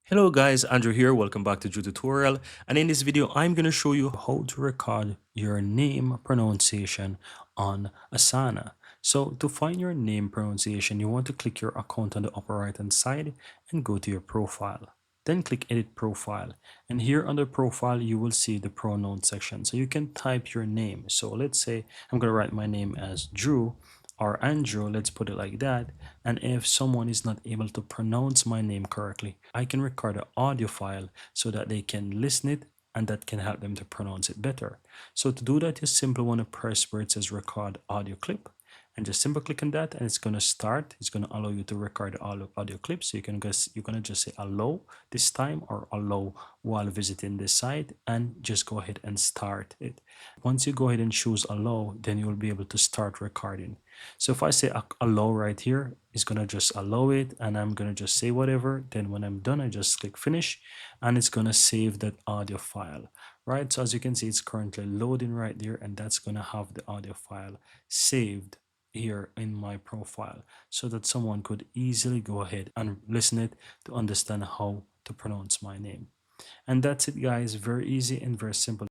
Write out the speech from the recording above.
Hello guys, Andrew here. Welcome back to Drew Tutorial. And in this video, I'm going to show you how to record your name pronunciation on Asana. So to find your name pronunciation, you want to click your account on the upper right hand side and go to your profile. Then click edit profile. And here under profile, you will see the pronoun section. So you can type your name. So let's say I'm going to write my name as Drew or Andrew, let's put it like that. And if someone is not able to pronounce my name correctly, I can record an audio file so that they can listen it and that can help them to pronounce it better. So to do that, you simply want to press where it says record audio clip and just simply click on that and it's going to start. It's going to allow you to record audio clip. So you're going to just say allow this time or allow while visiting this site and just go ahead and start it. Once you go ahead and choose allow, then you will be able to start recording. So if I say allow right here, it's gonna just allow it and I'm gonna just say whatever. Then when I'm done, I just click finish and it's gonna save that audio file, right? So as you can see, it's currently loading right there and that's gonna have the audio file saved here in my profile so that someone could easily go ahead and listen it to understand how to pronounce my name. And that's it guys, very easy and very simple.